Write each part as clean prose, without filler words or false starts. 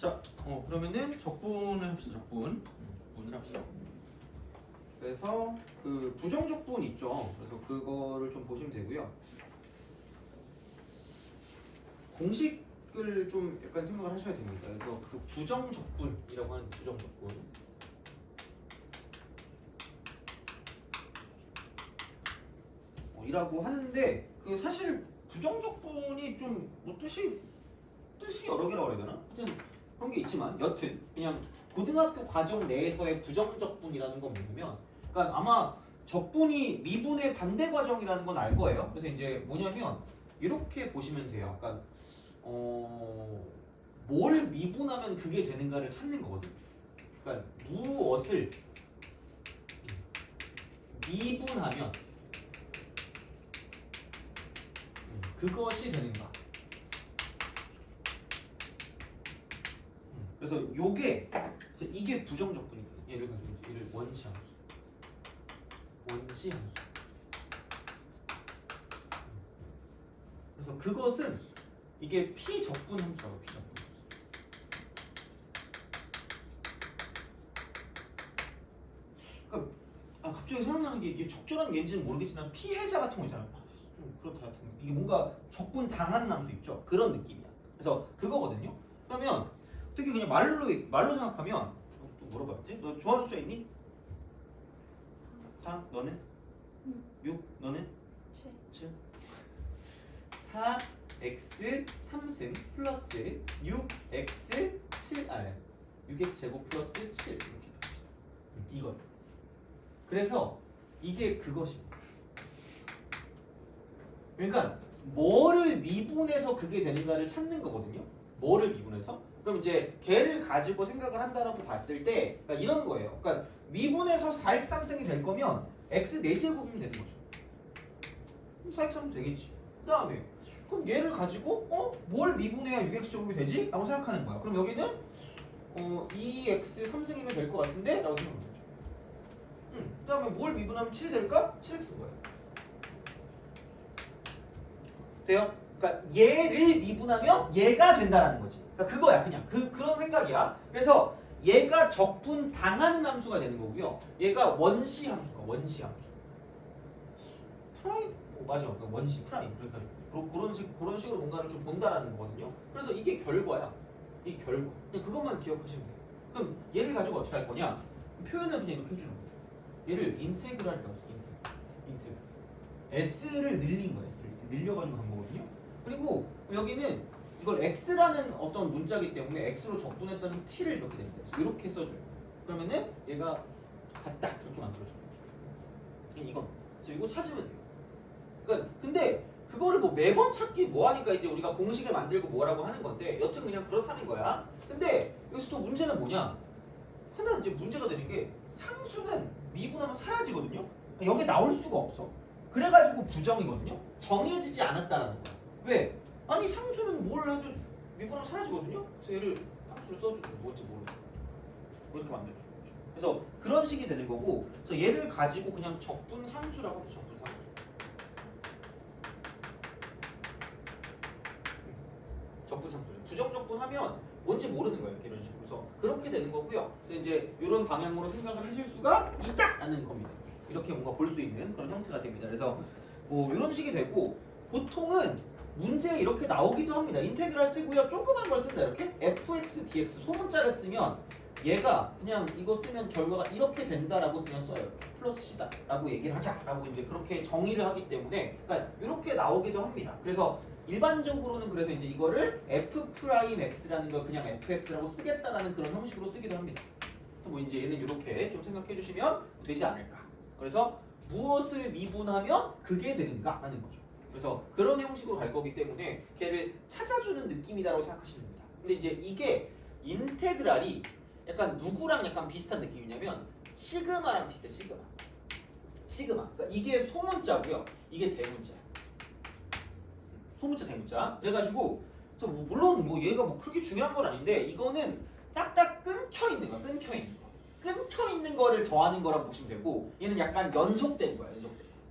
자, 그러면은 적분을 합시다. 적분을 합시다. 그래서 그 부정적분 있죠. 그래서 그거를 좀 보시면 되고요. 공식을 좀 약간 생각을 하셔야 됩니다. 그래서 그 부정적분이라고 하는 부정적분. 이라고 하는데 그 사실 부정적분이 좀 뭐 뜻이 여러 개라고 해야 되나? 하여튼 그런 게 있지만 여튼 그냥 고등학교 과정 내에서의 부정적분이라는 건 뭐냐면 그러니까 아마 적분이 미분의 반대 과정이라는 건 알 거예요. 그래서 이제 뭐냐면 이렇게 보시면 돼요. 그러니까 뭘 미분하면 그게 되는가를 찾는 거거든. 그러니까 무엇을 미분하면 그것이 되는가. 그래서 이게 부정적분이거든요. 얘를 가지고 얘를 원시함수. 그래서 그것은 이게 피적분 함수라고 피적분 함수. 그러니까 갑자기 생각나는 게 이게 적절한 예인지는 모르겠지만 피해자 같은 거 있잖아요. 좀 그렇다 같은 거. 이게 뭔가 적분 당하는 함수 있죠. 그런 느낌이야. 그래서 그거거든요. 그러면 특히 그냥 말로 생각하면 또 뭐라고 했지? 너 좋아하는 숫자 있니? 4 너는? 6 너는? 7 4x 3승 플러스 6x 6x 제곱 플러스 7 이렇게 됩니다. 이거. 그래서 이게 그것입니다. 그러니까 뭐를 미분해서 그게 되는가를 찾는 거거든요. 뭐를 미분해서? 그럼 이제 걔를 가지고 생각을 한다라고 봤을 때 그러니까 이런 거예요. 그러니까 미분해서 4x 3승이 될 거면 x 4제곱이면 되는 거죠. 그럼 4x 3승 되겠지. 그 다음에 그럼 얘를 가지고 뭘 미분해야 6x 제곱이 되지? 라고 생각하는 거야. 그럼 여기는 2x 3승이면 될 것 같은데? 라고 생각하는 거죠. 그 다음에 뭘 미분하면 7이 될까? 7x인 거예요. 돼요? 그러니까 얘를 미분하면 얘가 된다라는 거지. 그러니까 그거야 그냥 그런 생각이야. 그래서 얘가 적분 당하는 함수가 되는 거고요. 얘가 원시 함수가 원시 함수. 프라임 맞아. 원시 프라임 그러니까 그런 식으로 뭔가를 좀 본다라는 거거든요. 그래서 이게 결과야. 이게 결과. 그냥 그것만 기억하시면 돼요. 그럼 얘를 가지고 어떻게 할 거냐? 표현을 그냥 이렇게 해주는 거죠. 얘를 인테그랄이라고 해요. 인테그랄. s를 늘린 거야. s를 늘려가지고 간 거거든요. 그리고 여기는 이걸 x라는 어떤 문자기 때문에 x로 적분했다는 t를 이렇게 됩니다. 이렇게 써줘요. 그러면은 얘가 같다 이렇게 만들어주는 거죠. 이거 찾으면 돼요. 그러니까 근데 그거를 뭐 매번 찾기 뭐하니까 이제 우리가 공식을 만들고 뭐라고 하는 건데 여튼 그냥 그렇다는 거야. 근데 여기서 또 문제는 뭐냐? 하나 이제 문제가 되는 게 상수는 미분하면 사라지거든요. 여기 나올 수가 없어. 그래가지고 부정이거든요. 정해지지 않았다라는 거야. 왜? 아니 상수는 뭘 해도 미분하면 사라지거든요. 그래서 얘를 상수를 써주고 뭔지 모르고 이렇게 만들어주는 거죠. 그래서 그런 식이 되는 거고, 그래서 얘를 가지고 그냥 적분 상수라고 해요. 적분 상수. 적분 상수. 부정적분 하면 뭔지 모르는 거예요. 이런 식으로. 그래서 그렇게 되는 거고요. 그래서 이제 이런 방향으로 생각을 하실 수가 있다라는 겁니다. 이렇게 뭔가 볼 수 있는 그런 형태가 됩니다. 그래서 뭐 이런 식이 되고 보통은 문제에 이렇게 나오기도 합니다. 인테그랄 쓰고요. 조그만 걸 쓴다. 이렇게 fx, dx 소문자를 쓰면 얘가 그냥 이거 쓰면 결과가 이렇게 된다라고 그냥 써요. 이렇게 플러스 c다 라고 얘기를 하자라고 이제 그렇게 정의를 하기 때문에 그러니까 이렇게 나오기도 합니다. 그래서 일반적으로는 그래서 이제 이거를 f'x라는 걸 그냥 fx라고 쓰겠다라는 그런 형식으로 쓰기도 합니다. 그래서 뭐 이제 얘는 이렇게 좀 생각해 주시면 되지 않을까. 그래서 무엇을 미분하면 그게 되는가 하는 거죠. 그래서 그런 형식으로 갈 거기 때문에 걔를 찾아주는 느낌이다라고 생각하시면 됩니다. 근데 이제 이게 인테그랄이 약간 누구랑 약간 비슷한 느낌이냐면 시그마랑 비슷해. 시그마. 그러니까 이게 소문자고요. 이게 대문자야. 소문자 대문자. 그래가지고 뭐 물론 뭐 얘가 뭐 그렇게 중요한 건 아닌데 이거는 딱딱 끊겨 있는 거야. 끊겨 있는 거를 더하는 거라고 보시면 되고 얘는 약간 연속된 거야.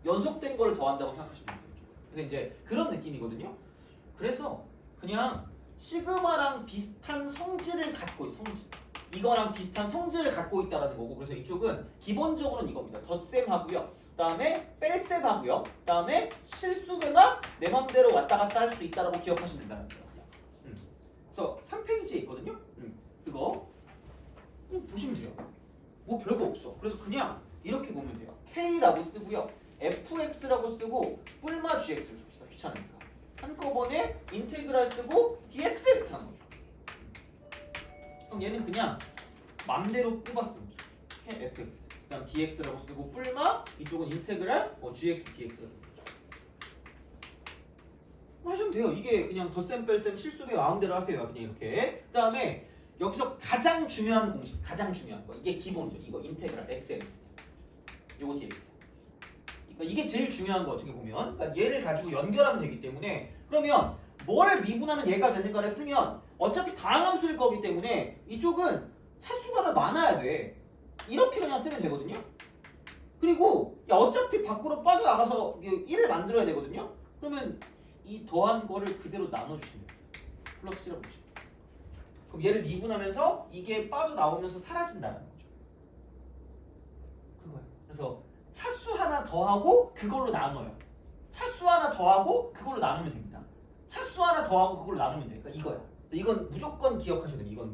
연속된 거를 더한다고 생각하시면 돼요. 그래서 이제 그런 느낌이거든요. 그래서 그냥 시그마랑 비슷한 성질을 갖고 있어. 성질. 이거랑 비슷한 성질을 갖고 있다라는 거고, 그래서 이쪽은 기본적으로는 이겁니다. 덧셈 하고요. 그다음에 뺄셈 하고요. 그다음에 실수배만 내 맘대로 왔다 갔다 할 수 있다라고 기억하시면 된다는 거예요. 그래서 3페이지에 있거든요. 그거 보시면 돼요. 뭐 별거 없어. 그래서 그냥 이렇게 보면 돼요. K라고 쓰고요. fx라고 쓰고 뿔마 gx를 씁시다. 귀찮으니까. 한꺼번에 인테그랄 쓰고 dx 이렇게 하는 거죠. 그럼 얘는 그냥 맘대로 뽑았으면 돼. fx. 그다음 dx라고 쓰고 뿔마 이쪽은 인테그랄 gx dx가 되는 거죠. 하시면 돼요. 이게 그냥 덧셈 뺄셈 실수배 마음대로 하세요. 그냥 이렇게. 그다음에 여기서 가장 중요한 공식, 가장 중요한 거. 이게 기본이죠. 이거 인테그랄 xx. 요거 dx. 그러니까 이게 제일 중요한 거 어떻게 보면. 그러니까 얘를 가지고 연결하면 되기 때문에 그러면 뭘 미분하면 얘가 되는가를 쓰면 어차피 다항함수일 거기 때문에 이쪽은 차수가 많아야 돼. 이렇게 그냥 쓰면 되거든요. 그리고 어차피 밖으로 빠져나가서 1을 만들어야 되거든요. 그러면 이 더한 거를 그대로 나눠주시면 돼요. 플러스 1이라고 보시면 돼요. 그럼 얘를 미분하면서 이게 빠져나오면서 사라진다는 거죠. 그거예요. 그래서 차수 하나 더하고 그걸로 나눠요. 차수 하나 더하고 그걸로 나누면 됩니다. 차수 하나 더하고 그걸로 나누면 되니까 이거야. 이건 무조건 기억하셔야 돼요. 이건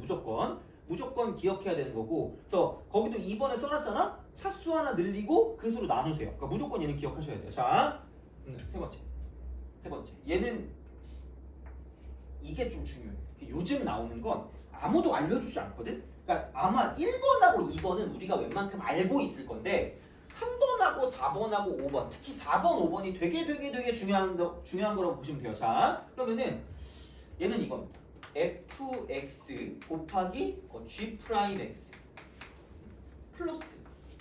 무조건 기억해야 되는 거고. 그래서 거기도 2번에 써놨잖아. 차수 하나 늘리고 그 수로 나누세요. 그러니까 무조건 얘는 기억하셔야 돼요. 자, 세 번째. 얘는 이게 좀 중요해요. 요즘 나오는 건 아무도 알려주지 않거든. 그러니까 아마 1번하고 2번은 우리가 웬만큼 알고 있을 건데 3번하고 4번하고 5번, 특히 4번, 5번이 되게 중요한 거라고 보시면 돼요. 자, 그러면은 얘는 이겁니다. fx 곱하기 g 프라임 x 플러스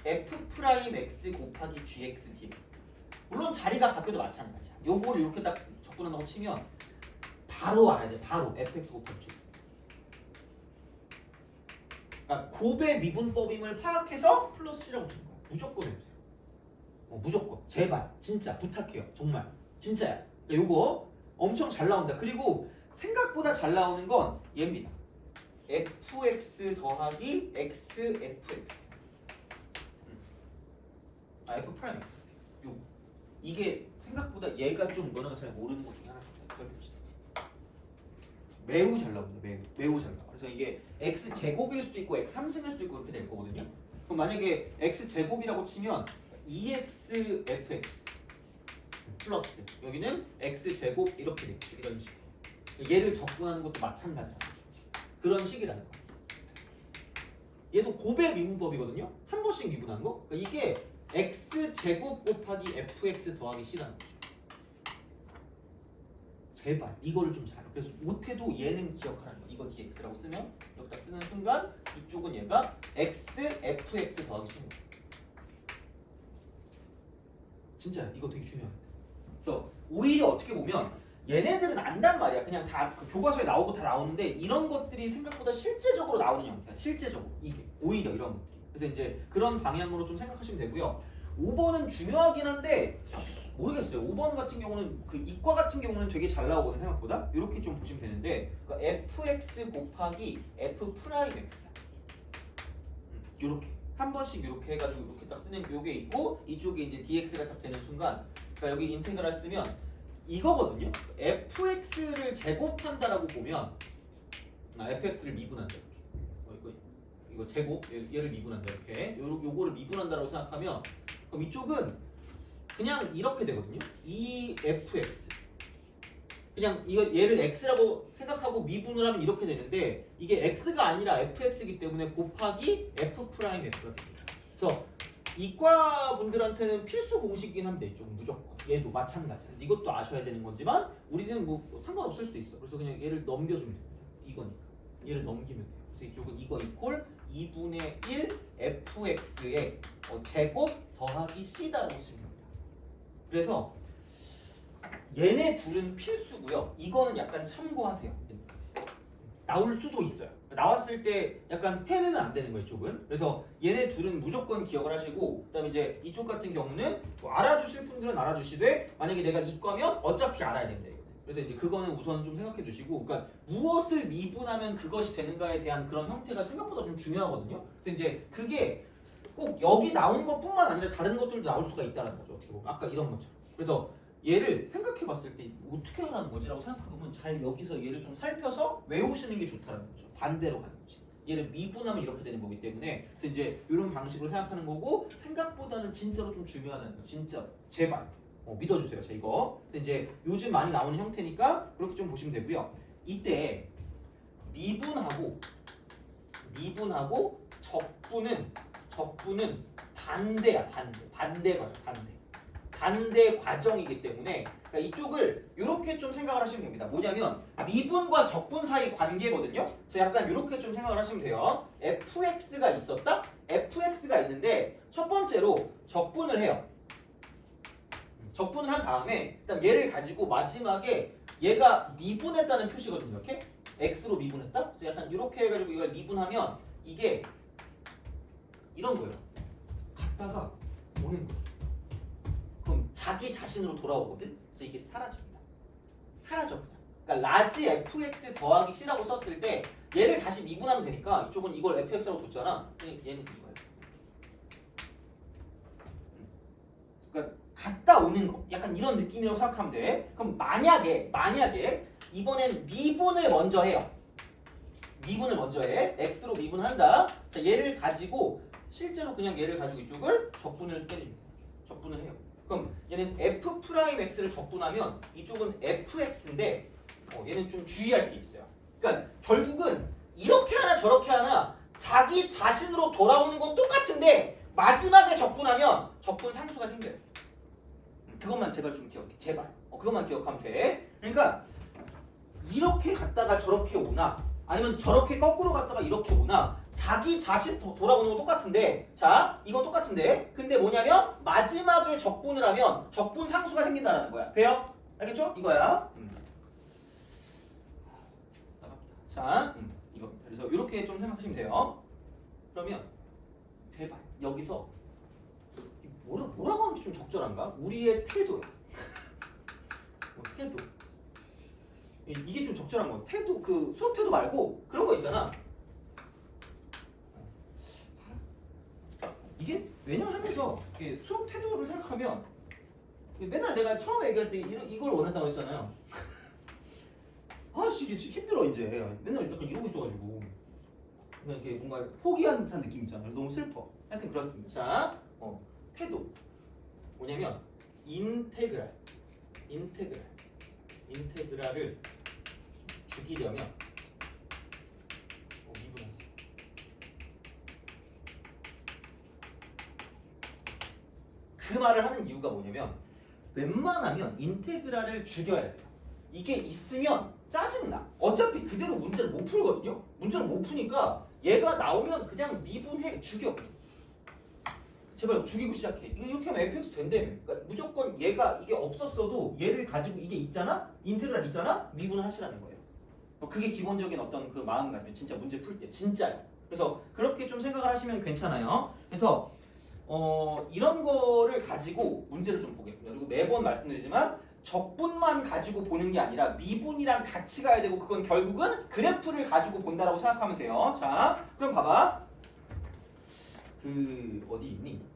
f 프라임 x 곱하기 gx dx. 물론 자리가 바뀌어도 마찬가지야. 요걸 이렇게 딱 접근한다고 치면 바로 알아야 돼. 바로 fx 곱하기 gx. 그러니까 곱의 미분법임을 파악해서 플러스라고 되는 거야. 무조건 해보세요. 무조건. 제발. 진짜 부탁해요. 정말. 진짜야. 그러니까 요거 엄청 잘 나온다. 그리고 생각보다 잘 나오는 건 얘입니다. fx 더하기 xfx. f 프라임 x. 요거. 이게 생각보다 얘가 좀 너네가 잘 모르는 것 중에 하나입니다. 매우 잘 나옵니다. 매우 잘 나와. 그래서 이게 x 제곱일 수도 있고 x 3승일 수도 있고 이렇게 될 거거든요. 그럼 만약에 x 제곱이라고 치면 2xfx 플러스 여기는 x 제곱 이렇게 되겠죠. 이런 식. 얘를 접근하는 것도 마찬가지야. 그런 식이라는 거. 얘도 곱의 미분법이거든요. 한 번씩 미분한 거. 그러니까 이게 x 제곱 곱하기 fx 더하기 c라는 거죠. 제발 이거를 좀 잘해. 그래서 못해도 얘는 기억하라는 거. 이거 dx라고 쓰면 여기다 쓰는 순간 이쪽은 얘가 x fx 더하기 c인 거야. 진짜 이거 되게 중요합니다. 그래서 오히려 어떻게 보면 얘네들은 안단 말이야. 그냥 다 그 교과서에 나오고 다 나오는데 이런 것들이 생각보다 실제적으로 나오는 형태야. 실제적으로 이게 오히려 이런 것들이. 그래서 이제 그런 방향으로 좀 생각하시면 되고요. 5번은 중요하긴 한데 모르겠어요. 5번 같은 경우는 그 이과 같은 경우는 되게 잘 나오거든 생각보다. 이렇게 좀 보시면 되는데 그러니까 fx 곱하기 f 프라임 x야. 이렇게 한 번씩 이렇게 해가지고 이렇게 딱 쓰는 요게 있고 이쪽에 이제 dx가 딱 되는 순간 그러니까 여기 인테그랄 쓰면 이거거든요. fx를 제곱한다라고 보면 fx를 미분한다 이렇게. 이거 제곱 얘를 미분한다 이렇게. 요거를 미분한다라고 생각하면 그럼 이쪽은 그냥 이렇게 되거든요. 2fx 그냥 이거 얘를 x라고 생각하고 미분을 하면 이렇게 되는데 이게 x가 아니라 fx이기 때문에 곱하기 f 프라임 x가 됩니다. 그래서 이과 분들한테는 필수 공식이긴 한데 이쪽은 무조건 얘도 마찬가지야. 이것도 아셔야 되는 거지만 우리는 뭐 상관없을 수도 있어. 그래서 그냥 얘를 넘겨주면 됩니다. 이거니까 얘를 넘기면 돼요. 그래서 이쪽은 이거 이꼴 2분의 1 fx의 제곱 더하기 c다라고 쓰면 됩니다. 그래서 얘네 둘은 필수고요. 이거는 약간 참고하세요. 나올 수도 있어요. 나왔을 때 약간 헤매면 안 되는 거예요, 이쪽은. 그래서 얘네 둘은 무조건 기억을 하시고 그다음에 이제 이쪽 같은 경우는 뭐 알아주실 분들은 알아주시되 만약에 내가 이과면 어차피 알아야 된다 이거는. 그래서 이제 그거는 우선 좀 생각해 두시고, 그러니까 무엇을 미분하면 그것이 되는가에 대한 그런 형태가 생각보다 좀 중요하거든요. 그래서 이제 그게 꼭 여기 나온 것뿐만 아니라 다른 것들도 나올 수가 있다는 거죠. 어떻게 보면 아까 이런 것처럼. 그래서 얘를 생각해 봤을 때 어떻게 하라는 거지라고 생각해보면 잘 여기서 얘를 좀 살펴서 외우시는 게 좋다는 거죠. 반대로 가는 거지. 얘를 미분하면 이렇게 되는 거기 때문에 그래서 이제 이런 방식으로 생각하는 거고, 생각보다는 진짜로 좀 중요하다는 거. 진짜 제발 믿어주세요. 자 이거 그래서 이제 요즘 많이 나오는 형태니까 그렇게 좀 보시면 되고요. 이때 미분하고 적분은 반대야. 반대 과정. 반대 과정이기 때문에 그러니까 이쪽을 이렇게 좀 생각을 하시면 됩니다. 뭐냐면 미분과 적분 사이 관계거든요. 그래서 약간 이렇게 좀 생각을 하시면 돼요. fx가 있었다? fx가 있는데 첫 번째로 적분을 해요. 적분을 한 다음에 일단 얘를 가지고 마지막에 얘가 미분했다는 표시거든요. 이렇게 x로 미분했다? 그래서 약간 이렇게 해가지고 이걸 미분하면 이게 이런 거예요. 갔다가 오는 거예요. 그럼 자기 자신으로 돌아오거든? 그래서 이게 사라집니다. 사라져 그냥. 그러니까 라지 fx 더하기 c라고 썼을 때 얘를 다시 미분하면 되니까 이쪽은 이걸 fx라고 뒀잖아. 얘는 이거예요. 그러니까 갔다 오는 거. 약간 이런 느낌이라고 생각하면 돼. 그럼 만약에 이번엔 미분을 먼저 해요. 미분을 먼저 해. x로 미분한다. 자, 얘를 가지고 실제로 그냥 얘를 가지고 이쪽을 적분을 때립니다. 적분을 해요. 그럼 얘는 f'x를 적분하면 이쪽은 fx인데 얘는 좀 주의할 게 있어요. 그러니까 결국은 이렇게 하나 저렇게 하나 자기 자신으로 돌아오는 건 똑같은데 마지막에 적분하면 적분 상수가 생겨요. 그것만 제발 좀 기억해. 제발. 그것만 기억하면 돼. 그러니까 이렇게 갔다가 저렇게 오나 아니면 저렇게 거꾸로 갔다가 이렇게 오나 자기 자신 돌아오는 건 똑같은데, 자 이건 똑같은데 근데 뭐냐면 마지막에 적분을 하면 적분 상수가 생긴다는 거야. 돼요? 알겠죠? 이거야. 자 이거 그래서 이렇게 좀 생각하시면 돼요. 그러면 제발 여기서 뭐라고 하는 게 좀 적절한가? 우리의 태도야. 태도. 이게 좀 적절한 거. 태도, 그 수업 태도 말고 그런 거 있잖아. 이게 왜냐면 하면서 수업 태도를 생각하면 맨날 내가 처음에 얘기할 때 이걸 원한다고 했잖아요. 아씨 이게 힘들어 이제. 맨날 약간 이러고 있어가지고 그냥 이게 뭔가 포기한 듯한 느낌 있잖아요. 너무 슬퍼. 하여튼 그렇습니다. 자, 태도 뭐냐면 인테그랄을 죽이려면 미분하세요. 그 말을 하는 이유가 뭐냐면 웬만하면 인테그랄을 죽여야 돼요. 이게 있으면 짜증나. 어차피 그대로 문제를 못 풀거든요. 문제를 못 푸니까 얘가 나오면 그냥 미분해. 죽여. 제발 죽이고 시작해. 이렇게 하면 fx 된다며. 그러니까 무조건 얘가 이게 없었어도 얘를 가지고 이게 있잖아? 인테그랄 있잖아? 미분을 하시라는 거예요. 그게 기본적인 어떤 그 마음가짐. 진짜 문제 풀 때. 진짜요. 그래서 그렇게 좀 생각을 하시면 괜찮아요. 그래서 이런 거를 가지고 문제를 좀 보겠습니다. 그리고 매번 말씀드리지만 적분만 가지고 보는 게 아니라 미분이랑 같이 가야 되고 그건 결국은 그래프를 가지고 본다라고 생각하면 돼요. 자, 그럼 봐봐. 그 어디 있니?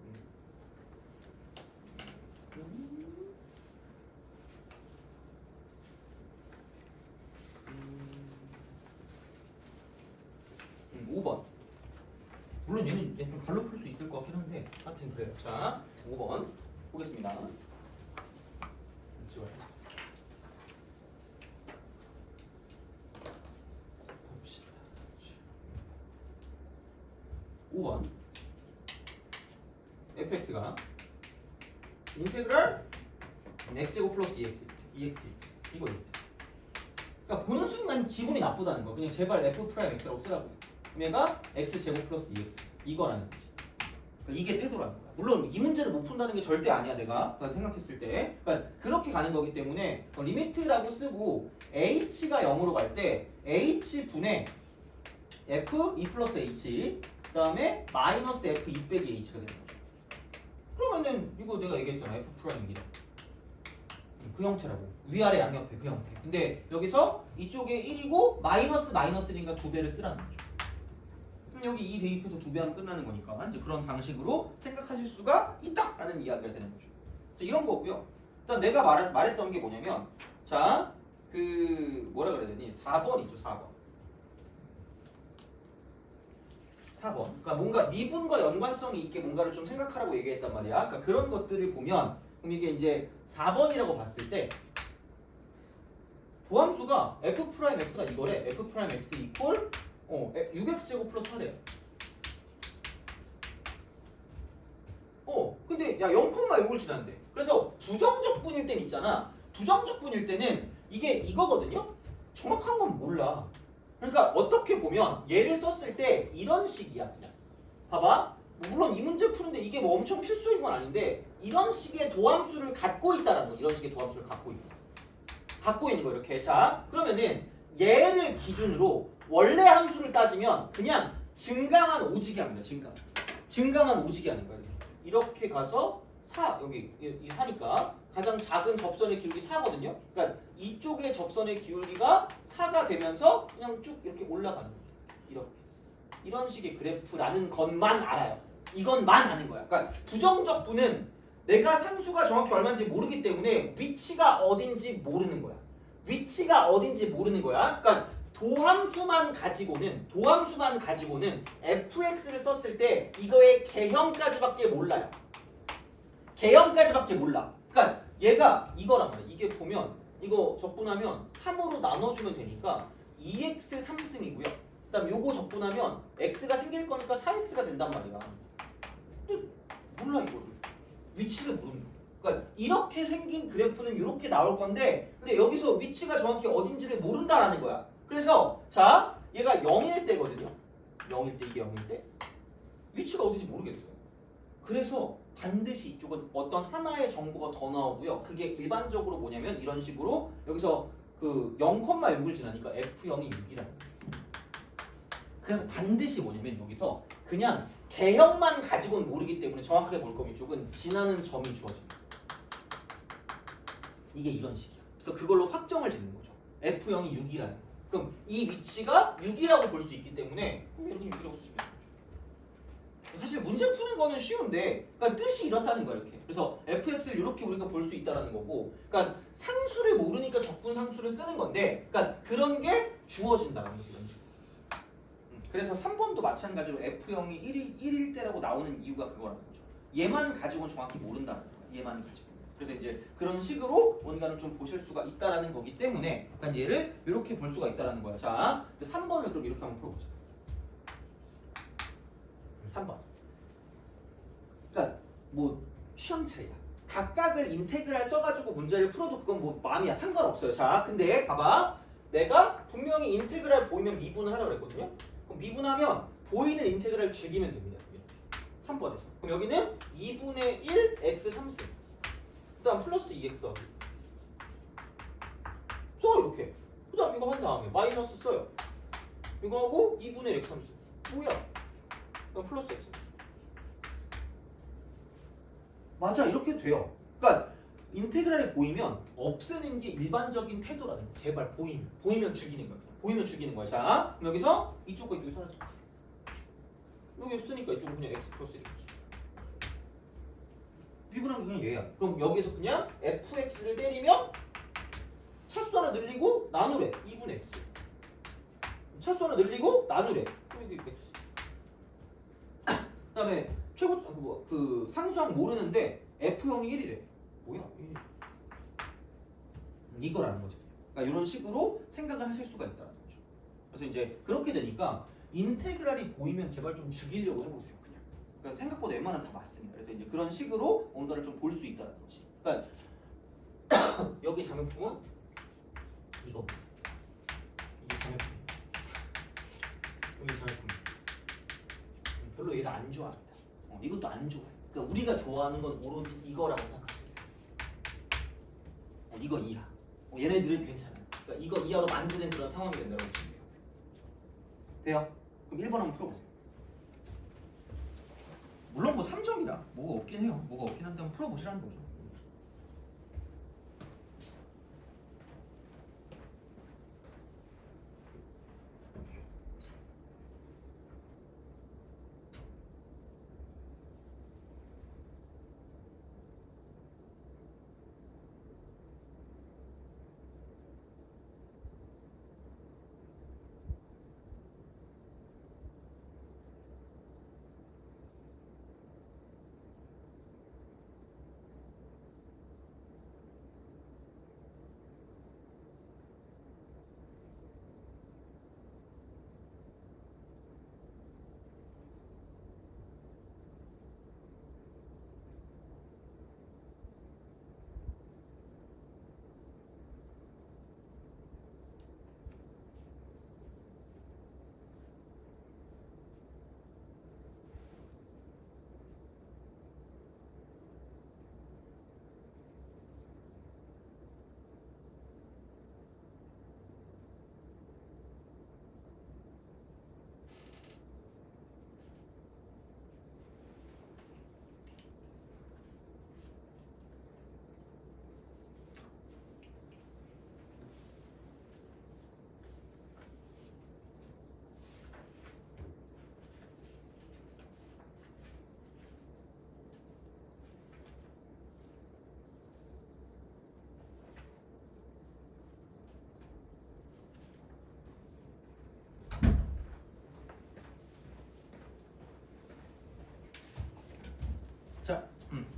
5번. 물론 얘는 좀 발로 풀 수 있을 것 같긴 한데 하여튼 그래요. 자, 5번 보겠습니다. 봅시다. 5번 fx가 인테그랄 x제곱 플러스 ex dx 이거예요. 그러니까 보는 순간 기분이 나쁘다는 거. 그냥 제발 f 프라임 x라고 쓰라고. 얘가 x제곱 플러스 ex 이거라는 거지. 그러니까 이게 태도라는 거야. 물론 이 문제를 못 푼다는 게 절대 아니야. 내가 생각했을 때. 그러니까 그렇게 가는 거기 때문에 리미트라고 쓰고 h가 0으로 갈 때 h분의 f 2 플러스 h 그 다음에 마이너스 f 2 빼기 h가 되는 거죠. 그러면은 이거 내가 얘기했잖아. f 프라임 2다. 그 형태라고. 위아래 양옆에 그 형태. 근데 여기서 이쪽에 1이고 마이너스니까 2배를 쓰라는 거죠. 그럼 여기 2 대입해서 2배 하면 끝나는 거니까 이제 그런 방식으로 생각하실 수가 있다라는 이야기가 되는 거죠. 자, 이런 거고요. 일단 내가 말했던 게 뭐냐면 자, 그 뭐라 그래야 되니? 4번 있죠, 4번. 4번. 그러니까 뭔가 미분과 연관성이 있게 뭔가를 좀 생각하라고 얘기했단 말이야. 그러니까 그런 것들을 보면 그럼 이게 이제 4번이라고 봤을 때 도함수가 f'x가 이거래. f'x 이퀄 6x제곱 플러스 8이야. 근데 야 0,6을 지난대. 그래서 부정적 분일 땐 있잖아. 부정적 분일 때는 이게 이거거든요. 정확한 건 몰라. 그러니까 어떻게 보면 얘를 썼을 때 이런 식이야 그냥. 봐봐. 물론 이 문제 푸는데 이게 뭐 엄청 필수인 건 아닌데 이런 식의 도함수를 갖고 있다라는 거. 이런 식의 도함수를 갖고 있다. 갖고 있는 거 이렇게. 자 그러면은 얘를 기준으로 원래 함수를 따지면 그냥 증강한 오지게 합니다. 증강한 오지게 하는 거예요. 이렇게 가서 4 여기 이 4니까 가장 작은 접선의 기울기 4거든요. 그러니까 이쪽의 접선의 기울기가 4가 되면서 그냥 쭉 이렇게 올라가는 거예요. 이렇게. 이런 식의 그래프라는 것만 알아요. 이것만 아는 거야. 그러니까 부정적 분은 내가 상수가 정확히 얼마인지 모르기 때문에 위치가 어딘지 모르는 거야. 위치가 어딘지 모르는 거야. 그러니까 도함수만 가지고는 fx를 썼을 때 이거의 개형까지밖에 몰라요. 개형까지밖에 몰라. 그러니까 얘가 이거란 말이야. 이게 보면 이거 적분하면 3으로 나눠주면 되니까 2x 3승이고요. 그다음 요거 적분하면 x가 생길 거니까 4x가 된단 말이야. 근데 몰라 이거를. 위치를 모르는 거야. 그러니까 이렇게 생긴 그래프는 이렇게 나올 건데 근데 여기서 위치가 정확히 어딘지를 모른다라는 거야. 그래서 자 얘가 0일 때거든요. 0일 때 이게 0일 때 위치가 어딘지 모르겠어요. 그래서 반드시 이쪽은 어떤 하나의 정보가 더 나오고요. 그게 일반적으로 뭐냐면 이런 식으로 여기서 그 0,6을 지나니까 f0이 6이라는 거죠. 그래서 반드시 뭐냐면 여기서 그냥 개형만 가지고는 모르기 때문에 정확하게 볼 거면 이쪽은 지나는 점이 주어집니다. 이게 이런 식이야. 그래서 그걸로 확정을 짓는 거죠. f0이 6이라는 거. 그럼 이 위치가 6이라고 볼 수 있기 때문에 이렇게 6이라고 쓰시면 되죠. 사실 문제 푸는 거는 쉬운데 그러니까 뜻이 이렇다는 거야 이렇게. 그래서 fx를 이렇게 우리가 볼 수 있다는 거고 그러니까 상수를 모르니까 적분 상수를 쓰는 건데 그러니까 그런 게 주어진다라는 거죠. 이런 식으로. 그래서 3번도 마찬가지로 f0이 1일 때라고 나오는 이유가 그거라는 거죠. 얘만 가지고는 정확히 모른다는 거야. 얘만 가지고. 그래서 이제 그런 식으로 뭔가를 좀 보실 수가 있다라는 거기 때문에 약간 얘를 이렇게 볼 수가 있다라는 거야. 자, 3번을 그럼 이렇게 한번 풀어보자. 3번. 그러니까 뭐 취향 차이야. 각각을 인테그랄 써가지고 문제를 풀어도 그건 뭐 마음이야. 상관없어요. 자, 근데 봐봐. 내가 분명히 인테그랄 보이면 미분을 하라고 그랬거든요. 그럼 미분하면 보이는 인테그랄 죽이면 됩니다. 이렇게. 3번에서. 그럼 여기는 2분의 1 x 3승. 그 다음 플러스 2x 하기. 써 이렇게. 그 다음 이거 한 다음에 마이너스 써요. 이거 하고 2분의 1 x 3승. 뭐야? 그럼 플러스 x. 맞아 이렇게 돼요. 그러니까 인테그랄이 보이면 없애는 게 일반적인 태도라는 거야. 제발 보이면 죽이는 거야. 보이면 죽이는 거야. 자 그럼 여기서 이쪽과 이쪽이 사라져. 여기 없으니까 이쪽은 그냥 x 플러스 1이겠지. 미분한 게 그냥 얘야. 그럼 여기서 그냥 fx를 때리면 차수 하나 늘리고 나누래. 2분의 x. 차수 하나 늘리고 나누래. 그럼 이게 x. 그 다음에 최고 그 상수항 모르는데 f형이 1이래. 뭐야? 1이지. 이거라는 거죠. 그러니까 이런 식으로 생각을 하실 수가 있다는 거죠. 그래서 이제 그렇게 되니까 인테그랄이 보이면 제발 좀 죽이려고 해보세요. 그냥. 그러니까 생각보다 웬만하면 다 맞습니다. 그래서 이제 그런 식으로 뭔가를 좀 볼 수 있다는 거지. 그러니까 여기 자명품은 이거. 이게 자명품. 여기 자명품. 별로 얘를 안 좋아합니다. 이것도 안 좋아해. 그러니까 우리가 좋아하는 건 오로지 이거라고 생각하시면 돼요. 이거 이하. 얘네들은 괜찮아요. 그러니까 이거 이하로 만드는 그런 상황이 된다고 보시면 돼요. 돼요? 그럼 1번 한번 풀어보세요. 물론 뭐 3점이라 뭐가 없긴 해요. 뭐가 없긴 한데 한번 풀어보시라는 거죠.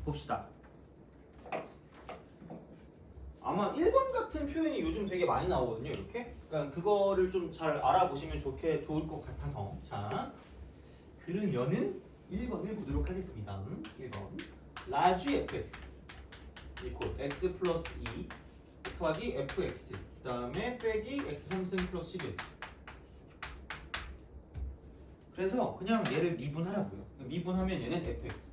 봅시다. 아마 1번 같은 표현이 요즘 되게 많이 나오거든요. 이렇게. 그러니까 그거를 좀 잘 알아보시면 좋을 것 같아서. 자, 그러면은 1번을 보도록 하겠습니다. 1번. 라지 fx 이퀄 x 플러스 2 곱하기 fx 그 다음에 빼기 x 3승 플러스 12x. 그래서 그냥 얘를 미분하라고요. 미분하면 얘는 fx.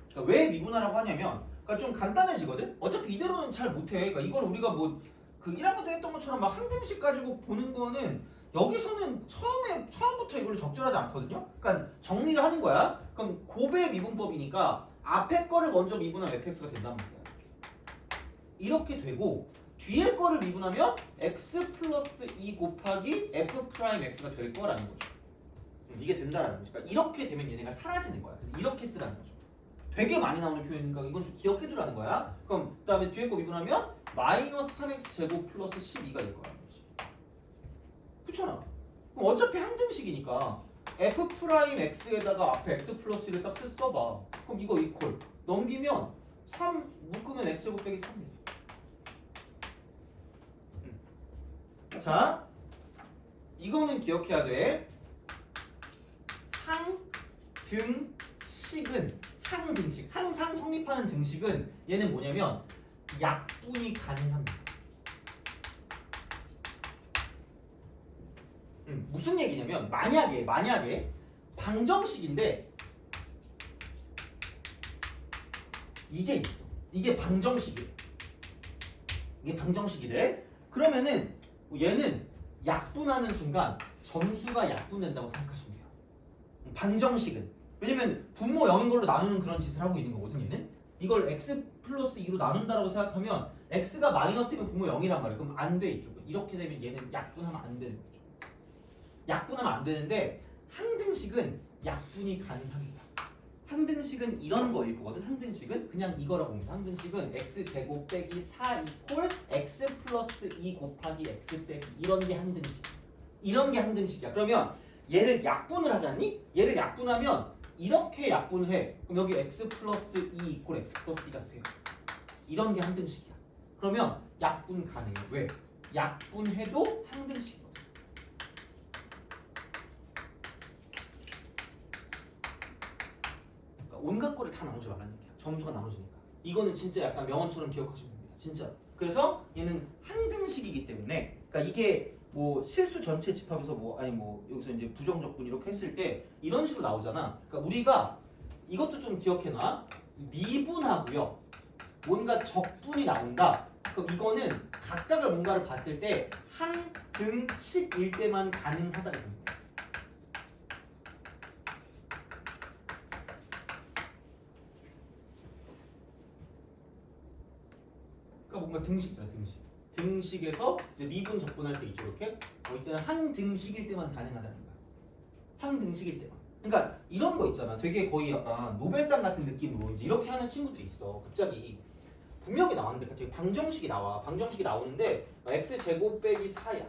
그러니까 왜 미분하라고 하냐면, 그러니까 좀 간단해지거든. 어차피 이대로는 잘 못해. 그러니까 이걸 우리가 뭐 그 1학년 때 했던 것처럼 막 항등식 가지고 보는 거는 여기서는 처음부터 이걸 적절하지 않거든요. 그러니까 정리를 하는 거야. 그럼 곱의 미분법이니까 앞에 거를 먼저 미분하면 fx가 된단 말이야. 이렇게 되고 뒤에 거를 미분하면 x 플러스 2 곱하기 f 프라임 x가 될 거라는 거죠. 이게 된다라는 거죠. 그러니까 이렇게 되면 얘네가 사라지는 거야. 그래서 이렇게 쓰라는 거죠. 되게 많이 나오는 표현이니까 이건 좀 기억해두라는 거야. 그럼 그 다음에 뒤에 거 미분하면 마이너스 3x 제곱 플러스 12가 될 거라는 거지. 그렇잖아. 그럼 어차피 항등식이니까 f 프라임 x에다가 앞에 x 플러스 1을 딱 써봐. 그럼 이거 이퀄 넘기면 3 묶으면 x 제곱 빼기 3이야. 자, 이거는 기억해야 돼. 항등식은 항등식, 항상 성립하는 등식은 얘는 뭐냐면 약분이 가능합니다. 무슨 얘기냐면 만약에 방정식인데 이게 있어. 이게 방정식이래. 이게 방정식이래. 그러면은 얘는 약분하는 순간 점수가 약분된다고 생각하시면 돼요. 방정식은. 왜냐면 분모 0인 걸로 나누는 그런 짓을 하고 있는 거거든. 얘는 이걸 x 플러스 2로 나눈다라고 생각하면 x가 마이너스면 분모 0이란 말이야. 그럼 안 돼. 이쪽은. 이렇게 되면 얘는 약분하면 안 되는 거죠. 약분하면 안 되는데 항등식은 약분이 가능합니다. 항등식은 이런 거일 거거든. 항등식은 그냥 이거라고 봅니다. 항등식은 x제곱 빼기 4 이퀄 x 플러스 2 곱하기 x 빼기 이런 게 항등식. 이런 게 항등식이야. 그러면 얘를 약분을 하지 않니? 얘를 약분하면 이렇게 약분을 해. 그럼 여기 x 플러스 2 이퀄 x 플러스 2가 돼요. 이런 게 항등식이야. 그러면 약분 가능해. 왜? 약분해도 항등식이거든. 그러니까 온갖 거를 다 나누지 말라는 얘기야. 점수가 나눠지니까. 이거는 진짜 약간 명언처럼 기억하시면 됩니다. 진짜. 그래서 얘는 항등식이기 때문에, 그러니까 이게 뭐 실수 전체 집합에서 뭐 아니 뭐 여기서 이제 부정적분 이렇게 했을 때 이런 식으로 나오잖아. 그러니까 우리가 이것도 좀 기억해놔. 미분하고요. 뭔가 적분이 나온다. 그럼 이거는 각각을 뭔가를 봤을 때 항등식일 때만 가능하다는 겁니다. 그러니까 뭔가 등식이잖아, 등식. 등식에서 이제 미분 적분할 때 있죠, 이렇게. 이때는 항등식일 때만 가능하다는 거야. 항등식일 때만. 그러니까 이런 거 있잖아. 되게 거의 약간 노벨상 같은 느낌으로 이제 이렇게 하는 친구들이 있어. 갑자기 분명히 나왔는데 갑자기 방정식이 나와. 방정식이 나오는데 x 제곱 빼기 4야.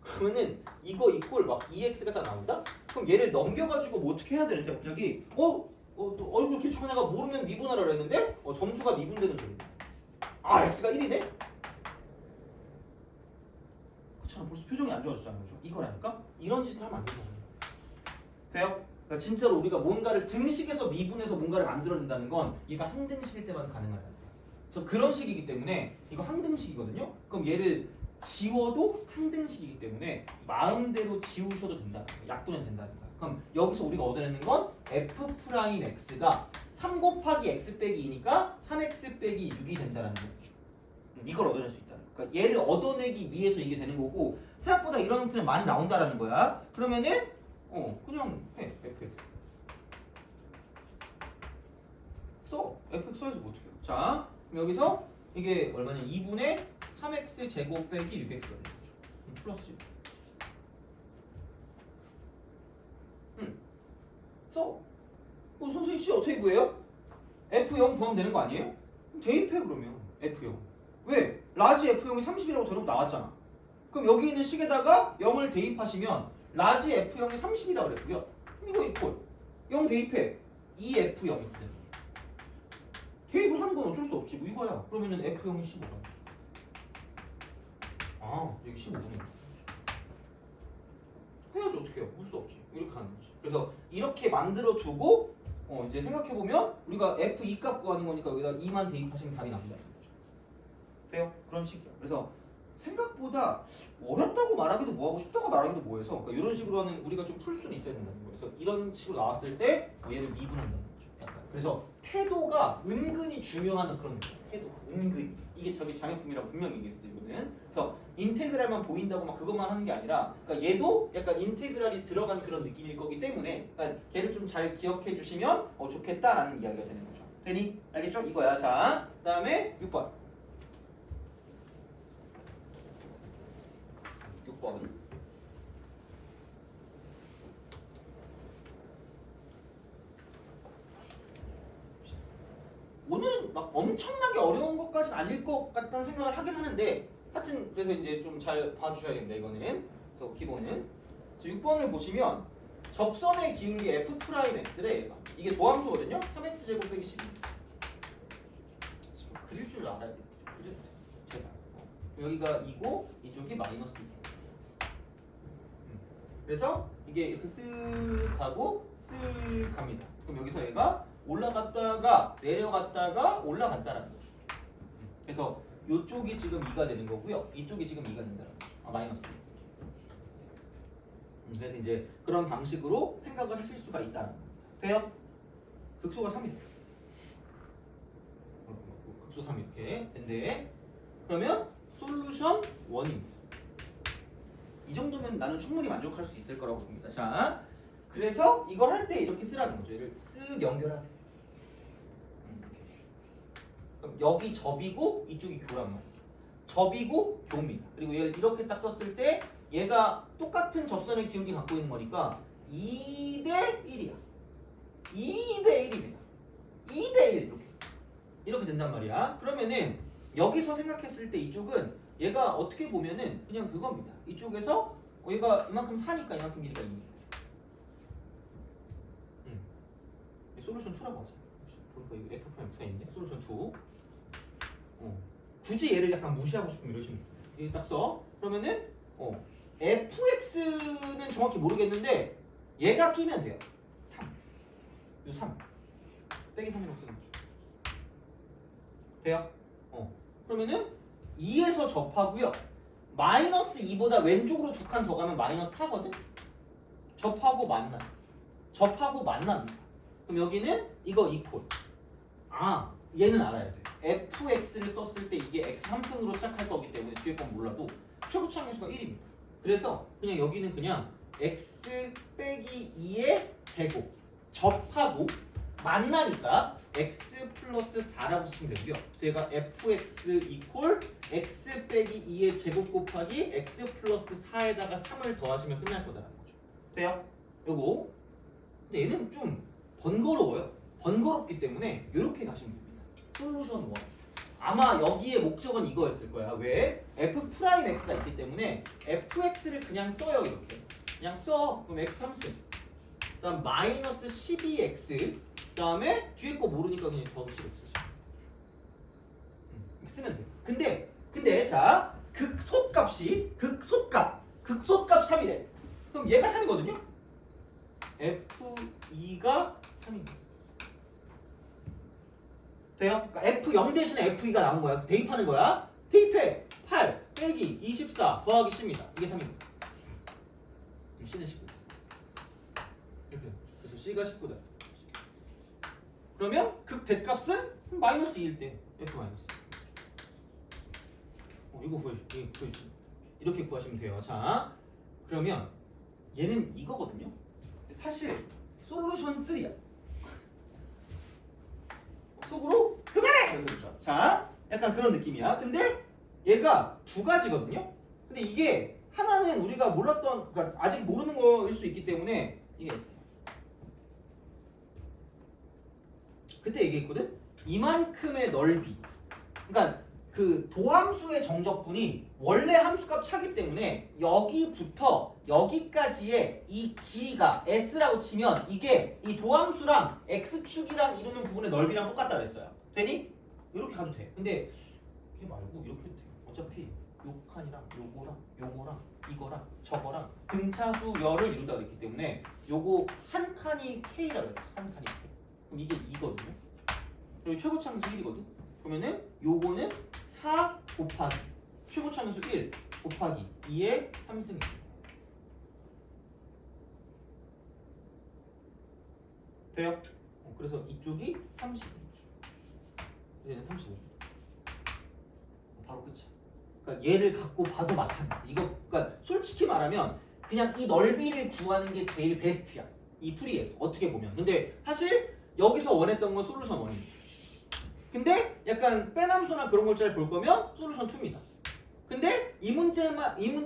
그러면은 이거 이꼴 막 2x가 딱 나온다? 그럼 얘를 넘겨가지고 뭐 어떻게 해야 되는데 갑자기 또 얼굴 개척한 애가 모르면 미분하라 그랬는데 점수가 미분되는 소리야. 아, x가 1이네? 그렇잖아. 벌써 표정이 안 좋아졌잖아요. 그렇죠? 이거라니까? 이런 짓을 하면 안 된다는 거예요. 돼요? 그러니까 진짜로 우리가 뭔가를 등식에서 미분해서 뭔가를 만들어낸다는 건 얘가 항등식일 때만 가능하다는 거예요. 그래서 그런 식이기 때문에 이거 항등식이거든요. 그럼 얘를 지워도 항등식이기 때문에 마음대로 지우셔도 된다는 거예요. 약분은 된다는 거예요. 그럼 여기서 우리가 얻어내는 건 f 프라임 x가 3 곱하기 x 빼기 2니까 3x 빼기 6이 된다는 거죠. 이걸 얻어낼 수 있다는 거예요. 그러니까 얘를 얻어내기 위해서 이게 되는 거고 생각보다 이런 형태는 많이 나온다라는 거야. 그러면은 그냥 해. fx 써. fx 써야지 뭐 어떡해요. 자, 그럼 여기서 이게 얼마냐? 2분의 3x 제곱 빼기 6x가 되는 거죠. 플러스 6. 써. 선생님 C 어떻게 구해요? F0 구하면 되는 거 아니에요? 대입해 그러면 F0. 왜? 라지 F0이 30이라고 대놓고 나왔잖아. 그럼 여기 있는 식에다가 0을 대입하시면 라지 F0이 30이라고 그랬고요. 이거 이퀄 0 대입해. 이 F0이거든. 대입을 하는 건 어쩔 수 없지. 뭐 이거야. 그러면은 F0이 15라는 거죠. 아, 여기 15분이네. 해야지 어떻게 해요? 할 수 없지. 이렇게 하는 거지. 그래서 이렇게 만들어 두고 이제 생각해 보면 우리가 F2 값 구하는 거니까 여기다 2만 대입하시면 답이 나온다는 거죠. 돼요? 그런 식이야. 그래서 생각보다 어렵다고 말하기도 뭐하고 쉽다고 말하기도 뭐해서 그러니까 이런 식으로 하는 우리가 좀 풀 수는 있어야 된다는 거예요. 그래서 이런 식으로 나왔을 때 얘를 미분한다는 거죠. 약간. 그래서 태도가 은근히 중요한 그런 거예요. 태도가 은근히. 이게 저기 장애품이라고 분명히 얘기했어요. 이거는. 그래서 인테그랄만 보인다고 막 그것만 하는 게 아니라 그러니까 얘도 약간 인테그랄이 들어간 그런 느낌일 거기 때문에 그러니까 걔를 좀 잘 기억해 주시면 좋겠다라는 이야기가 되는 거죠. 되니? 알겠죠? 이거야. 자, 그다음에 6번. 6번. 오늘은 막 엄청나게 어려운 것까지는 아닐 것 같다는 생각을 하긴 하는데 하여튼 그래서 이제 좀 잘 봐주셔야겠다 이거는. 그래서 기본은 6번을 보시면 접선의 기울기 F'X래 얘가. 이게 도함수거든요. 3X제곱 빼기 12. 그릴 줄 알아야 돼. 그죠? 제발. 여기가 2고 이쪽이 마이너스 2. 그래서 이게 이렇게 쓱 가고 쓱 갑니다. 그럼 여기서 얘가 올라갔다가 내려갔다가 올라간다라는 거죠. 그래서 이쪽이 지금 2가 되는 거고요. 이쪽이 지금 2가 된다는 거죠. 마이너스 2. 그래서 이제 그런 방식으로 생각을 하실 수가 있다는 겁니다. 돼요? 극소가 3이에요. 극소 3 이렇게 된대. 그러면 솔루션 1입니다. 이 정도면 나는 충분히 만족할 수 있을 거라고 봅니다. 자, 그래서 이걸 할 때 이렇게 쓰라는 거죠. 얘를 쓱 연결하세요. 그럼 여기 접이고 이쪽이 교란 말이에요. 접이고 교입니다. 그리고 얘를 이렇게 딱 썼을 때 얘가 똑같은 접선의 기울기 갖고 있는 거니까 2대 1이야. 2대 1입니다. 2대 1 이렇게 된단 말이야. 그러면은 여기서 생각했을 때 이쪽은 얘가 어떻게 보면은 그냥 그겁니다. 이쪽에서 얘가 이만큼 사니까 이만큼 길이가 2입니다. 솔루션 2라고 하죠. 그러니까 이거 F'X가 있는데 솔루션 2. 굳이 얘를 약간 무시하고 싶으면 이러시면 돼요. 여기 딱 써. 그러면은 fx는 정확히 모르겠는데 얘가 끼면 돼요. 3. 요 3. 빼기 3이라고 쓰는 거죠. 돼요? 그러면은 2에서 접하고요. 마이너스 2보다 왼쪽으로 두 칸 더 가면 마이너스 4거든? 접하고 만나. 접하고 만납니다. 그럼 여기는 이거 이퀄. 아, 얘는 알아야 돼. fx를 썼을 때 이게 x 3승으로 시작할 거기 때문에 뒤에 건 몰라도 최고차항 수가 1입니다. 그래서 그냥 여기는 그냥 x 빼기 2의 제곱 접하고 만나니까 x 플러스 4라고 쓰시면 되고요. 제가 fx 이퀄 x 빼기 2의 제곱 곱하기 x 플러스 4에다가 3을 더하시면 끝날 거다라는 거죠. 돼요? 요거. 근데 얘는 좀 번거로워요. 번거롭기 때문에 이렇게 가시면 됩니다. 솔루션 1. 아마 여기에 목적은 이거였을 거야. 왜? f'x가 있기 때문에 fx를 그냥 써요. 이렇게. 그냥 써. 그럼 x 3승. 그 다음 마이너스 12x. 그 다음에 뒤에 거 모르니까 그냥 더하기 10x 쓰시면 쓰면 돼요. 근데 자 극소값이 극소값 3이래. 그럼 얘가 3이거든요. f2가 3입니다. 돼요? 그러니까 F0 대신에 F2가 나온 거야. 대입하는 거야. 대입해. 8 빼기 24 더하기 10입니다. 이게 3입니다. C는 19. 이렇게. 그래서 C가 19다. 그러면 극 대값은 마이너스 2일 때 F 마이너스. 이거 구해주시면 이렇게 구하시면 돼요. 자, 그러면 얘는 이거거든요. 사실 솔루션 3야. 속으로 그만해! 그렇죠. 자, 약간 그런 느낌이야. 근데 얘가 두 가지거든요. 근데 이게 하나는 우리가 몰랐던, 그러니까 아직 모르는 거일 수 있기 때문에 이게 있어요. 그때 얘기했거든. 이만큼의 넓이. 그러니까 그 도함수의 정적분이 원래 함수값 차기 때문에 여기부터 여기까지의 이 길이가 s라고 치면 이게 이 도함수랑 x축이랑 이루는 부분의 넓이랑 똑같다 그랬어요. 되니? 이렇게 가도 돼. 근데 이게 말고 이렇게 해도 돼. 어차피 요 칸이랑 요거랑 이거랑 저거랑 등차수열을 이룬다 그랬기 때문에 요거 한 칸이 k라 그랬어. 한 칸이 k. 그럼 이게 2거든요. 그리고 최고차함수 1이거든. 그러면은 요거는 4 곱하기 최고차함수 1 곱하기 2의 3승이 돼요? 그래서 이쪽이 30이죠. 얘는 35. 바로 끝이야. 그러니까 얘를 갖고 봐도 마찬가지. 이거 그러니까 솔직히 말하면 그냥 이 넓이를 구하는 게 제일 베스트야. 이 풀이에서 어떻게 보면. 근데 사실 여기서 원했던 건 솔루션 1입니다. 근데 약간 빼남수나 그런 걸 잘 볼 거면 솔루션 2입니다. 근데 이 문제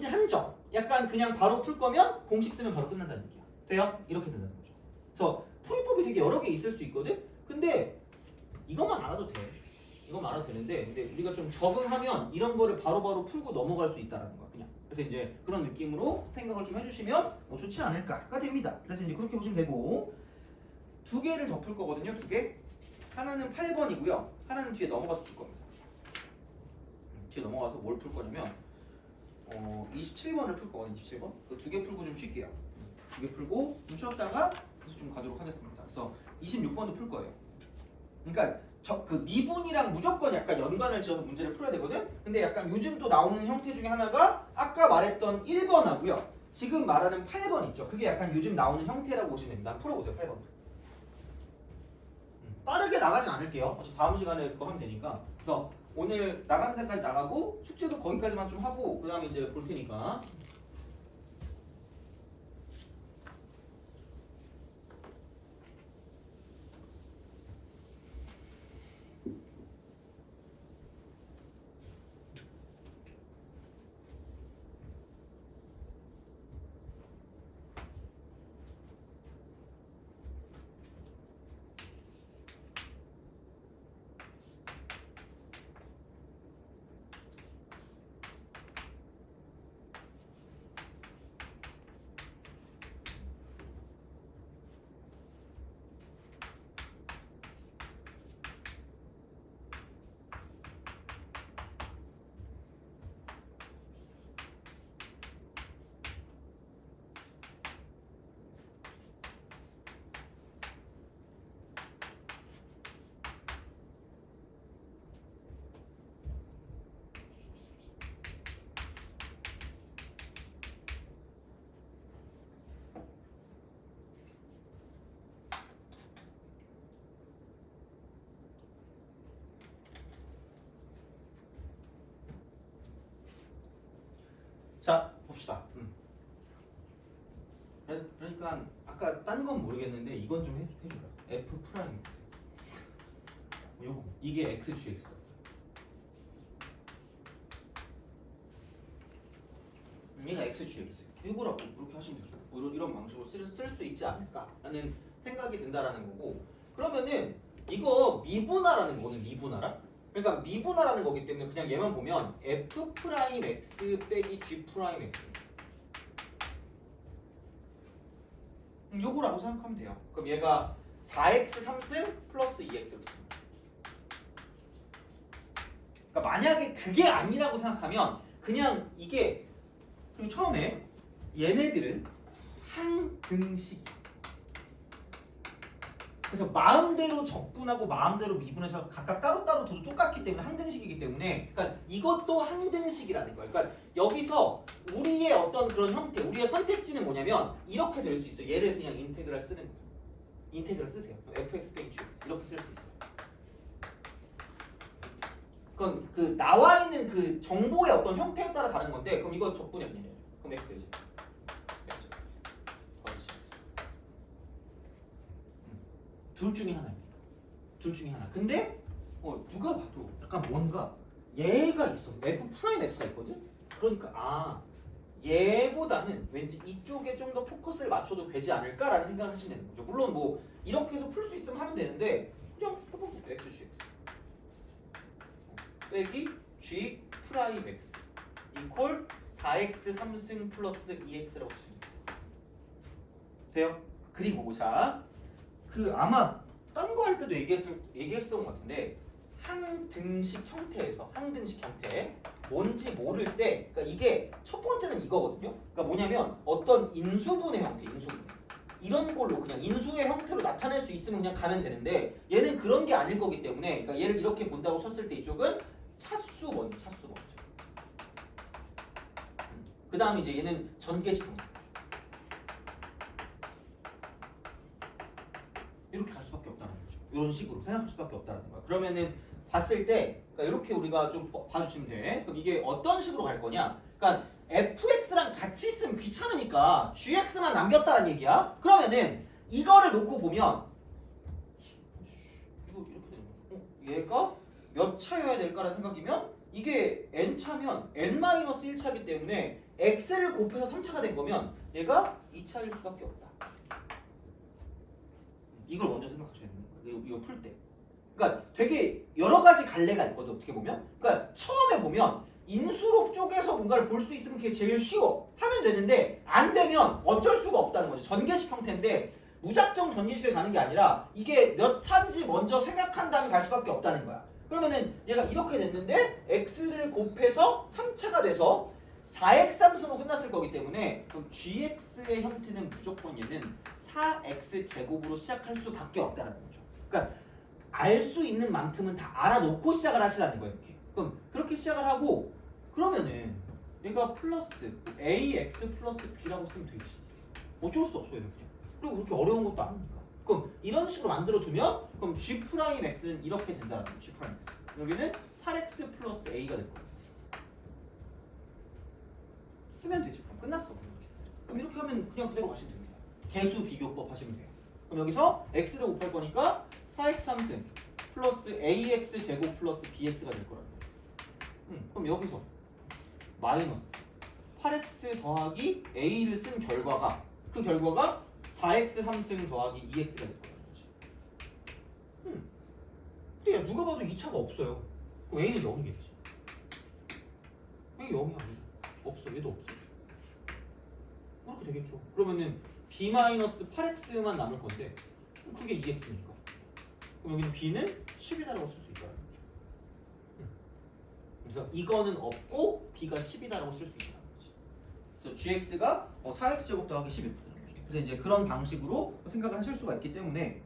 한정 약간 그냥 바로 풀 거면 공식 쓰면 바로 끝난다는 얘기야. 돼요? 이렇게 된다는 거죠. 그래서 풀이법이 되게 여러 개 있을 수 있거든. 근데 이것만 알아도 돼. 이것만 알아도 되는데 근데 우리가 좀 적응하면 이런 거를 바로바로 풀고 넘어갈 수 있다라는 거야. 그냥. 그래서 이제 그런 느낌으로 생각을 좀 해주시면 좋지 않을까가 됩니다. 그래서 이제 그렇게 보시면 되고 두 개를 더 풀 거거든요. 두 개. 하나는 8번이고요. 하나는 뒤에 넘어가서 풀 겁니다. 뒤에 넘어가서 뭘 풀 거냐면 27번을 풀 거거든요. 27번. 그 두 개 풀고 좀 쉴게요. 두 개 풀고 좀 쉬었다가 계속 좀 가도록 하겠습니다. 그래서 26번도 풀 거예요. 그러니까 그 미분이랑 무조건 약간 연관을 지어서 문제를 풀어야 되거든. 근데 약간 요즘 또 나오는 형태 중에 하나가 아까 말했던 1번하고요. 지금 말하는 8번 있죠. 그게 약간 요즘 나오는 형태라고 보시면 됩니다. 풀어보세요. 8번. 빠르게 나가진 않을게요. 어차피 다음 시간에 그거 하면 되니까. 그래서 오늘 나가는 데까지 나가고 숙제도 거기까지만 좀 하고 그 다음에 이제 볼 테니까. 자, 봅시다. 그러니까 아까 딴 건 모르겠는데 이건 좀 해줘라. F 프라임 요거 이게 x gx. 얘가 x gx. 이거라고 이렇게 하시면 되죠. 이런 방식으로 쓸 수 있지 않을까라는 생각이 든다라는 거고. 그러면은 이거 미분화라는 거는 미분화라? 그러니까 미분화라는 거기 때문에 그냥 얘만 보면 f 프라임 x 빼기 g 프라임 x. 요거라고 생각하면 돼요. 그럼 얘가 4x 3승 플러스 2x로 됩니다. 그러니까 만약에 그게 아니라고 생각하면 그냥 이게 그리고 처음에 얘네들은 항등식. 그래서 마음대로 적분하고 마음대로 미분해서 각각 따로따로 둬도 똑같기 때문에 항등식이기 때문에 그러니까 이것도 항등식이라는 거예요. 그러니까 여기서 우리의 어떤 그런 형태, 우리의 선택지는 뭐냐면 이렇게 될 수 있어요. 얘를 그냥 인테그랄 쓰는 거예요. 인테그랄 쓰세요. fx 빼기 gx 이렇게 쓸 수 있어요. 그건 그 나와 있는 그 정보의 어떤 형태에 따라 다른 건데 그럼 이거 적분이 아니에요. 그럼 x 되지. 둘 중에 하나입니다. 둘 중에 하나. 근데 누가 봐도 약간 뭔가 얘가 있어. f 프라임 x가 있거든. 그러니까 얘보다는 왠지 이쪽에 좀 더 포커스를 맞춰도 되지 않을까라는 생각을 하시면 되는 거죠. 물론 뭐 이렇게 해서 풀 수 있으면 하면 되는데 그냥 해보면 x gx 빼기 G 프라임 X 이퀄 4X 3승 플러스 2X라고 쓰시면 돼요. 그리고 자, 그 아마 딴 거 할 때도 얘기했었던 것 같은데 항등식 형태에서 항등식 형태 뭔지 모를 때, 그러니까 이게 첫 번째는 이거거든요. 그러니까 뭐냐면 어떤 인수분해 형태, 인수분해 이런 걸로 그냥 인수의 형태로 나타낼 수 있으면 그냥 가면 되는데 얘는 그런 게 아닐 거기 때문에, 그러니까 얘를 이렇게 본다고 쳤을 때 이쪽은 차수 먼저. 그 다음에 이제 얘는 전개식 형태. 이렇게 갈 수밖에 없다는 거죠. 이런 식으로 생각할 수밖에 없다는 거야. 그러면은 봤을 때, 그러니까 이렇게 우리가 좀 봐주시면 돼. 그럼 이게 어떤 식으로 갈 거냐? 그러니까 fx랑 같이 있으면 귀찮으니까 gx만 남겼다는 얘기야. 그러면은 이거를 놓고 보면 이거 이렇게 되는 거죠. 얘가 몇 차여야 될까라는 생각이면 이게 n차면 n-1차이기 때문에 x를 곱해서 3차가 된 거면 얘가 2차일 수밖에 없다. 이걸 먼저 생각하셔야 되는 거예요. 이거 풀 때. 그러니까 되게 여러 가지 갈래가 있거든, 어떻게 보면. 그러니까 처음에 보면 인수로 쪼개서 뭔가를 볼 수 있으면 그게 제일 쉬워. 하면 되는데 안 되면 어쩔 수가 없다는 거죠. 전개식 형태인데 무작정 전개식을 가는 게 아니라 이게 몇 차인지 먼저 생각한 다음에 갈 수밖에 없다는 거야. 그러면은 얘가 이렇게 됐는데 x를 곱해서 3차가 돼서 4x 함수로 끝났을 거기 때문에 그럼 gx의 형태는 무조건 얘는 4x 제곱으로 시작할 수밖에 없다는 거죠. 그러니까 알 수 있는 만큼은 다 알아놓고 시작을 하시라는 거예요. 이렇게. 그럼 그렇게 시작을 하고 그러면은 얘가 플러스 ax 플러스 b라고 쓰면 되지. 어쩔 수 없어요, 그냥. 그리고 그렇게 어려운 것도 아니니까. 그럼 이런 식으로 만들어 두면 그럼 g 프라임 x는 이렇게 된다는 거예요. g 프라임 x. 여기는 8x 플러스 a가 될 거예요. 쓰면 되지. 그럼 끝났어. 그럼 이렇게 하면 그냥 그대로 가시면 됩니다. 개수 비교법 하시면 돼요. 그럼 여기서 x를 곱할 거니까 4x 3승 플러스 ax 제곱 플러스 bx가 될 거라는 거죠. 그럼 여기서 마이너스 8x 더하기 a를 쓴 결과가, 그 결과가 4x 3승 더하기 2x가 될 거라는 거지. 근데 야, 누가 봐도 2차가 없어요. 그럼 a는 0이겠지. a 0이 아니야. 없어. 얘도 없어. 그렇게 되겠죠. 그러면은 b-8x만 남을 건데 그게 2x니까. 그럼 여기는 b는 10이다라고 쓸 수 있다는 거죠. 그래서 이거는 없고 b가 10이다라고 쓸 수 있다는 거지. 그래서 gx가 4x 제곱 더하기 10이 있다는 거죠. 그래서 이제 그런 방식으로 생각을 하실 수가 있기 때문에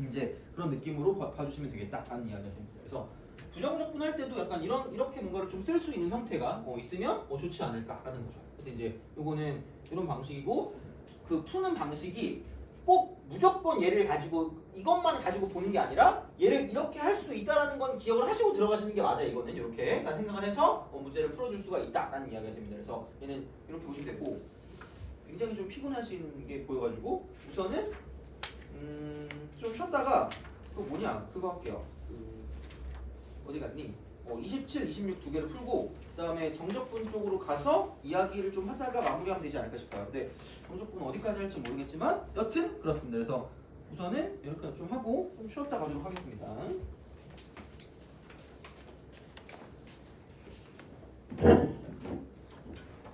이제 그런 느낌으로 봐주시면 되겠다라는 이야기가 됩니다. 그래서 부정적분 할 때도 약간 이렇게 뭔가를 좀 쓸 수 있는 형태가 있으면 좋지 않을까라는 거죠. 그래서 이제 요거는 이런 방식이고, 그 푸는 방식이 꼭 무조건 얘를 가지고 이것만 가지고 보는 게 아니라 얘를 이렇게 할 수도 있다라는 건 기억을 하시고 들어가시는 게 맞아요. 이거는 이렇게 생각을 해서 문제를 풀어줄 수가 있다라는 이야기가 됩니다. 그래서 얘는 이렇게 보시면 되고, 굉장히 좀 피곤하신 게 보여가지고 우선은 좀 쉬었다가 그거 할게요. 어디 갔니? 27, 26 두 개를 풀고 그 다음에 정적분 쪽으로 가서 이야기를 좀 하다가 마무리하면 되지 않을까 싶어요. 근데 정적분 어디까지 할지 모르겠지만 여튼 그렇습니다. 그래서 우선은 이렇게 좀 하고 좀 쉬었다 가도록 하겠습니다.